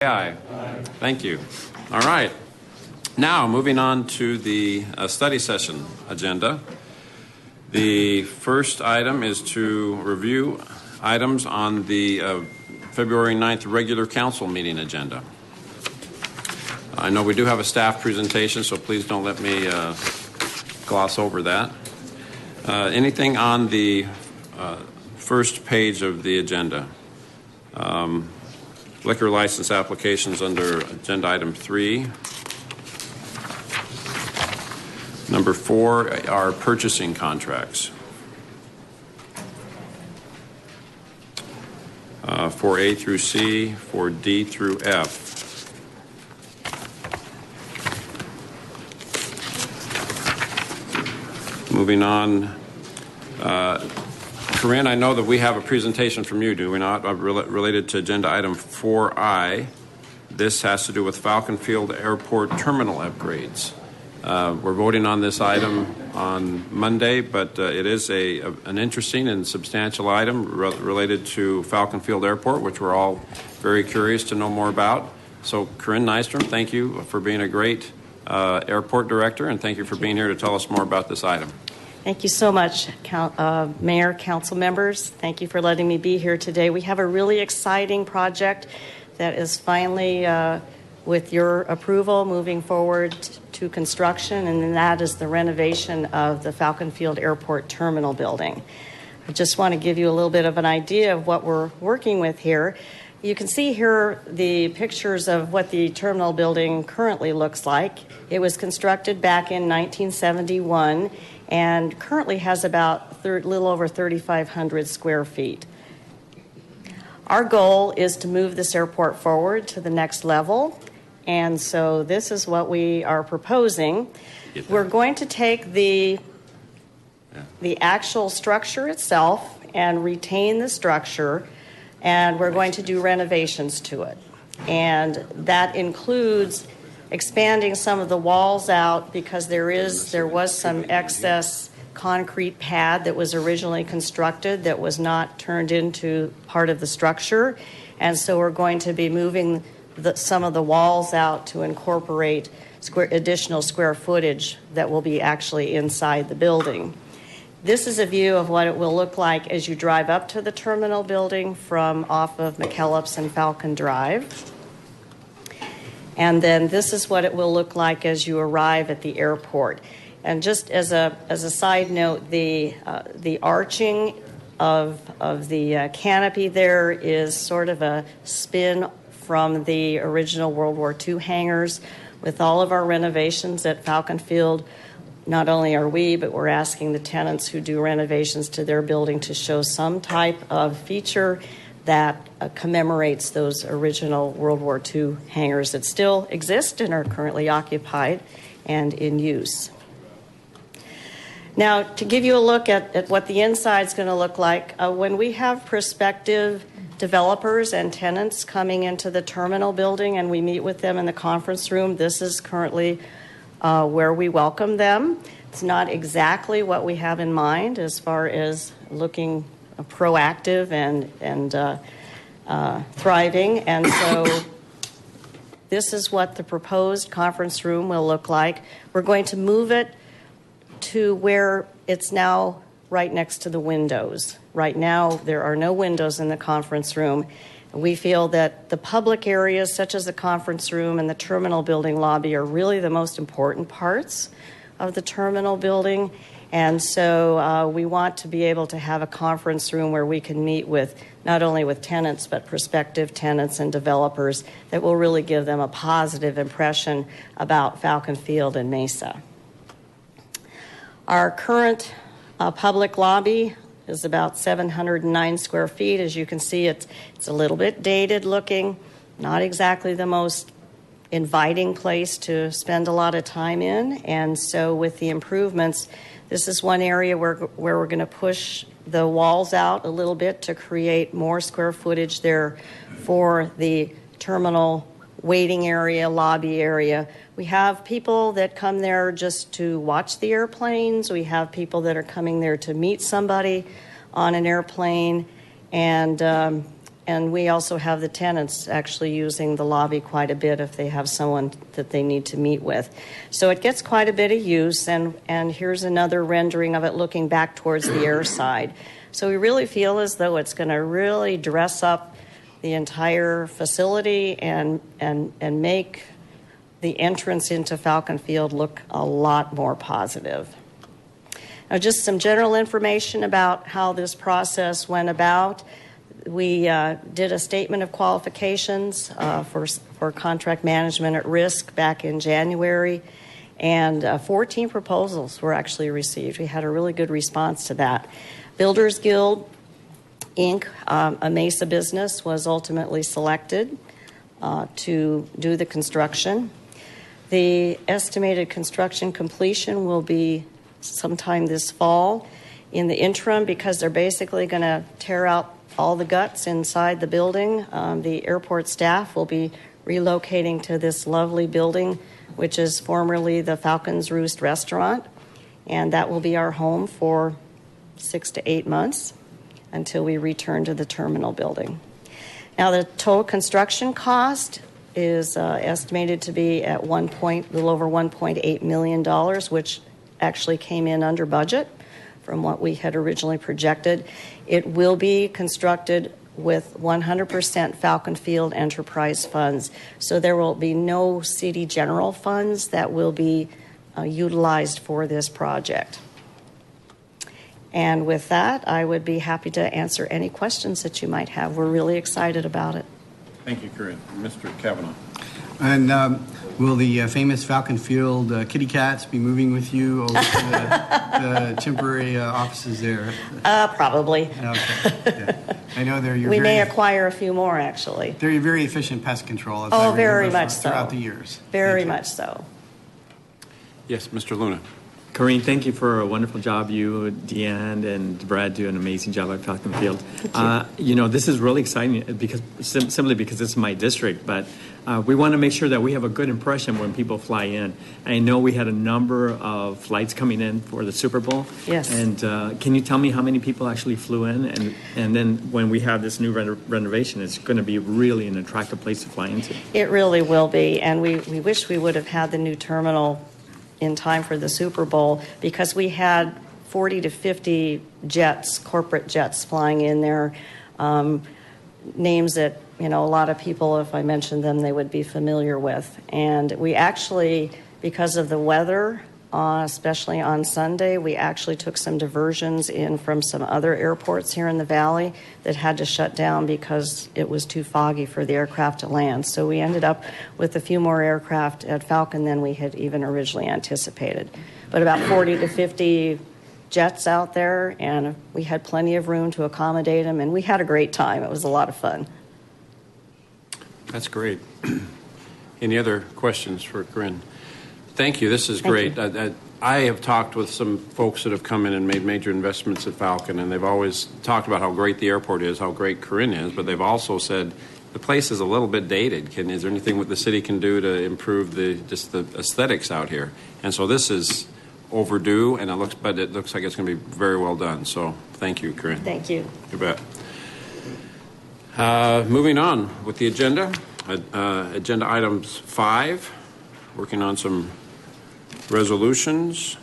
Aye. Thank you. All right. Now, moving on to the study session agenda. The first item is to review items on the February 9th regular council meeting agenda. I know we do have a staff presentation, so please don't let me gloss over that. Anything on the first page of the agenda? Liquor license applications under agenda item 3. Number 4 are purchasing contracts. 4A through C, 4D through F. Moving on. Corinne, I know that we have a presentation from you, do we not, related to agenda item 4I. This has to do with Falcon Field Airport terminal upgrades. We're voting on this item on Monday, but it is an interesting and substantial item related to Falcon Field Airport, which we're all very curious to know more about. So, Corinne Nystrom, thank you for being a great airport director, and thank you for being here to tell us more about this item. Thank you so much, Mayor, council members. Thank you for letting me be here today. We have a really exciting project that is finally, with your approval, moving forward to construction, and that is the renovation of the Falcon Field Airport Terminal building. I just want to give you a little bit of an idea of what we're working with here. You can see here the pictures of what the terminal building currently looks like. It was constructed back in 1971 and currently has about a little over 3,500 square feet. Our goal is to move this airport forward to the next level, and so this is what we are proposing. We're going to take the actual structure itself and retain the structure, and we're going to do renovations to it. And that includes expanding some of the walls out because there was some excess concrete pad that was originally constructed that was not turned into part of the structure. And so we're going to be moving some of the walls out to incorporate additional square footage that will be actually inside the building. This is a view of what it will look like as you drive up to the terminal building from off of McKellips and Falcon Drive. And then this is what it will look like as you arrive at the airport. And just as a side note, the arching of the canopy there is sort of a spin from the original World War II hangars. With all of our renovations at Falcon Field, not only are we, but we're asking the tenants who do renovations to their building to show some type of feature that commemorates those original World War II hangars that still exist and are currently occupied and in use. Now, to give you a look at what the inside is going to look like, when we have prospective developers and tenants coming into the terminal building and we meet with them in the conference room, this is currently where we welcome them. It's not exactly what we have in mind as far as looking proactive and thriving. And so this is what the proposed conference room will look like. We're going to move it to where it's now right next to the windows. Right now, there are no windows in the conference room. We feel that the public areas, such as the conference room and the terminal building lobby, are really the most important parts of the terminal building. And so we want to be able to have a conference room where we can meet with not only with tenants, but prospective tenants and developers that will really give them a positive impression about Falcon Field and Mesa. Our current public lobby is about 709 square feet. As you can see, it's a little bit dated looking, not exactly the most inviting place to spend a lot of time in. And so with the improvements, this is one area where we're going to push the walls out a little bit to create more square footage there for the terminal waiting area, lobby area. We have people that come there just to watch the airplanes. We have people that are coming there to meet somebody on an airplane. And and we also have the tenants actually using the lobby quite a bit if they have someone that they need to meet with. So it gets quite a bit of use, and here's another rendering of it looking back towards the air side. So we really feel as though it's going to really dress up the entire facility and make the entrance into Falcon Field look a lot more positive. Now, just some general information about how this process went about. We did a statement of qualifications for contract management at risk back in January, and 14 proposals were actually received. We had a really good response to that. Builders Guild, Inc., a Mesa business, was ultimately selected to do the construction. The estimated construction completion will be sometime this fall. In the interim, because they're basically going to tear out all the guts inside the building, the airport staff will be relocating to this lovely building, which is formerly the Falcon's Roost restaurant, and that will be our home for 6 to 8 months until we return to the terminal building. Now, the total construction cost is estimated to be at a little over $1.8 million, which actually came in under budget from what we had originally projected. It will be constructed with 100% Falcon Field enterprise funds, so there will be no city general funds that will be utilized for this project. And with that, I would be happy to answer any questions that you might have. We're really excited about it. Thank you, Corinne. Mr. Kavanaugh. And will the famous Falcon Field kitty cats be moving with you over to the temporary offices there? Probably. Okay. Yeah. I know we may acquire a few more, actually. They're your very efficient pest control. Oh, very much so. Throughout the years. Very much so. Yes, Mr. Luna. Corinne, thank you for a wonderful job. You, Deanne, and Brad do an amazing job at Falcon Field. This is really exciting because simply because it's my district, but we want to make sure that we have a good impression when people fly in. I know we had a number of flights coming in for the Super Bowl. Yes. And can you tell me how many people actually flew in? And then when we have this new renovation, it's going to be really an attractive place to fly into. It really will be, and we wish we would have had the new terminal in time for the Super Bowl, because we had 40 to 50 jets, corporate jets, flying in there. Names that, a lot of people, if I mentioned them, they would be familiar with. And we actually, because of the weather, especially on Sunday, we actually took some diversions in from some other airports here in the valley that had to shut down because it was too foggy for the aircraft to land. So we ended up with a few more aircraft at Falcon than we had even originally anticipated. But about 40 to 50 jets out there, and we had plenty of room to accommodate them, and we had a great time. It was a lot of fun. That's great. Any other questions for Corinne? Thank you. This is great. I have talked with some folks that have come in and made major investments at Falcon, and they've always talked about how great the airport is, how great Corinne is, but they've also said the place is a little bit dated. Is there anything what the city can do to improve the aesthetics out here? And so this is overdue, and it looks like it's going to be very well done. So thank you, Corinne. Thank you. You bet. Moving on with the agenda. Agenda items 5, working on some resolutions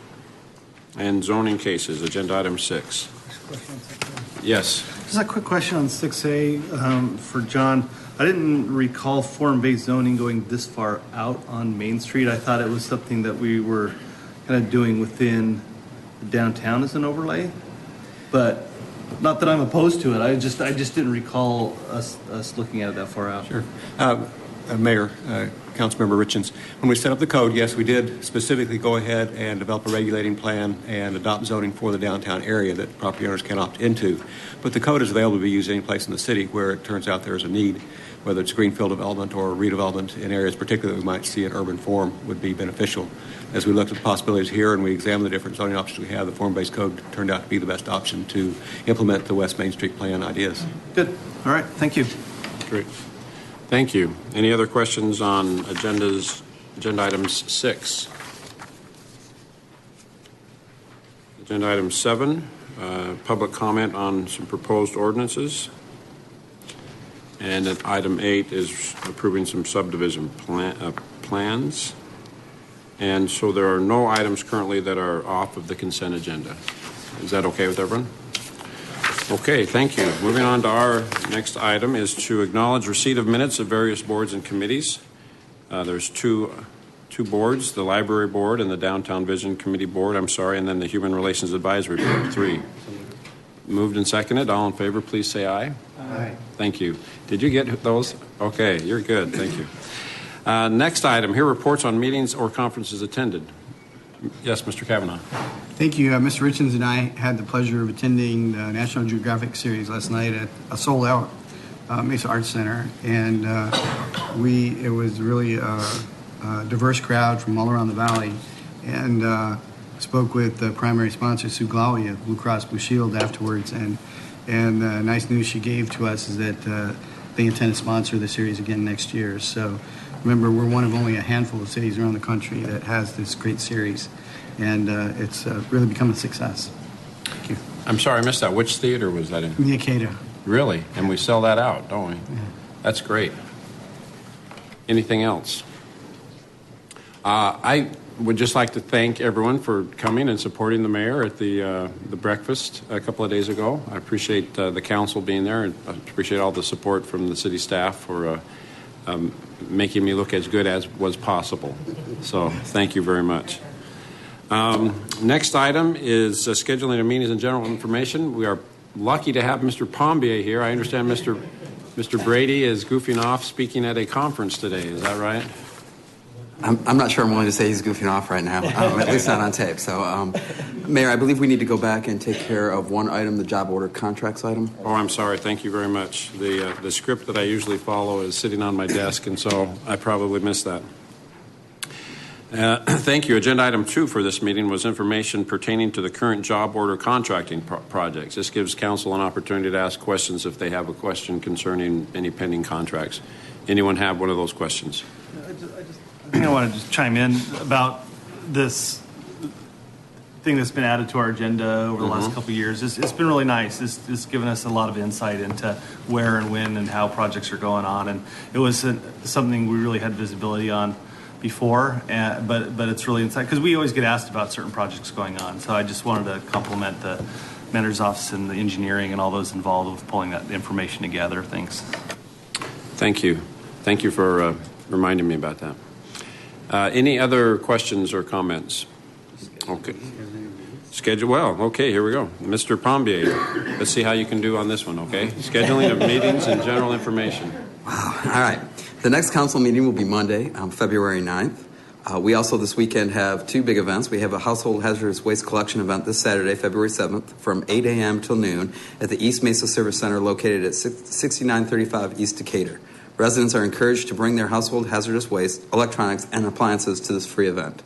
and zoning cases. Agenda item 6. Yes. Just a quick question on 6A for John. I didn't recall form-based zoning going this far out on Main Street. I thought it was something that we were kind of doing within downtown as an overlay, but not that I'm opposed to it. I just didn't recall us looking at it that far out. Sure. Mayor, Councilmember Richens, when we set up the code, yes, we did specifically go ahead and develop a regulating plan and adopt zoning for the downtown area that property owners can opt into. But the code is available to be used any place in the city where it turns out there is a need, whether it's greenfield development or redevelopment in areas particularly we might see in urban form would be beneficial. As we looked at the possibilities here and we examined the different zoning options we have, the form-based code turned out to be the best option to implement the West Main Street plan ideas. Good. All right. Thank you. Great. Thank you. Any other questions on agenda items 6? Agenda item 7, public comment on some proposed ordinances. And then item 8 is approving some subdivision plans. And so there are no items currently that are off of the consent agenda. Is that okay with everyone? Okay, thank you. Moving on to our next item is to acknowledge receipt of minutes of various boards and committees. There's two boards, the Library Board and the Downtown Vision Committee Board, and then the Human Relations Advisory Board, 3. Moved and seconded. All in favor, please say aye. Aye. Thank you. Did you get those? Okay, you're good. Thank you. Next item, here reports on meetings or conferences attended. Yes, Mr. Kavanaugh. Thank you. Mr. Richens and I had the pleasure of attending the National Geographic Series last night at a sold-out Mesa Arts Center, and it was really a diverse crowd from all around the valley, and spoke with the primary sponsor, Sue Glawy of Blue Cross Blue Shield afterwards, and nice news she gave to us is that they intend to sponsor the series again next year. So remember, we're one of only a handful of cities around the country that has this great series, and it's really become a success. Thank you. I'm sorry, I missed that. Which theater was that in? The Acada. Really? And we sell that out, don't we? Yeah. That's great. Anything else? I would just like to thank everyone for coming and supporting the mayor at the breakfast a couple of days ago. I appreciate the council being there, and I appreciate all the support from the city staff for making me look as good as was possible. So thank you very much. Next item is scheduling of meetings and general information. We are lucky to have Mr. Pombier here. I understand Mr. Brady is goofing off speaking at a conference today. Is that right? I'm not sure I'm willing to say he's goofing off right now, at least not on tape. So, Mayor, I believe we need to go back and take care of one item, the job order contracts item. Oh, I'm sorry. Thank you very much. The script that I usually follow is sitting on my desk, and so I probably missed that. Thank you. Agenda item 2 for this meeting was information pertaining to the current job order contracting projects. This gives council an opportunity to ask questions if they have a question concerning any pending contracts. Anyone have one of those questions? I think I want to just chime in about this thing that's been added to our agenda over the last couple of years. It's been really nice. It's given us a lot of insight into where and when and how projects are going on, and it was something we really had visibility on before, but it's really insight because we always get asked about certain projects going on. So I just wanted to compliment the Mayor's office and the engineering and all those involved with pulling that information together. Thanks. Thank you. Thank you for reminding me about that. Any other questions or comments? Okay. Schedule. Well, okay, here we go. Mr. Pombier, let's see how you can do on this one, okay? Scheduling of meetings and general information. Wow. All right. The next council meeting will be Monday, February 9th. We also this weekend have 2 big events. We have a household hazardous waste collection event this Saturday, February 7th, from 8 a.m. till noon at the East Mesa Service Center located at 6935 East Decatur. Residents are encouraged to bring their household hazardous waste, electronics, and appliances to this free event.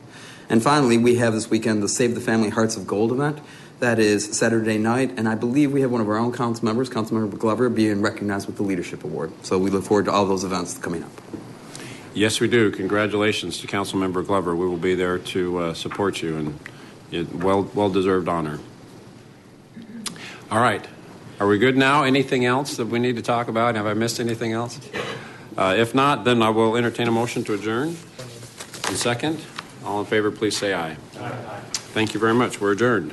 And finally, we have this weekend the Save the Family Hearts of Gold event. That is Saturday night, and I believe we have one of our own council members, Councilmember Glover, being recognized with the Leadership Award. So we look forward to all those events coming up. Yes, we do. Congratulations to Councilmember Glover. We will be there to support you, and well-deserved honor. All right. Are we good now? Anything else that we need to talk about? Have I missed anything else? If not, then I will entertain a motion to adjourn. And second, all in favor, please say aye. Aye. Thank you very much. We're adjourned.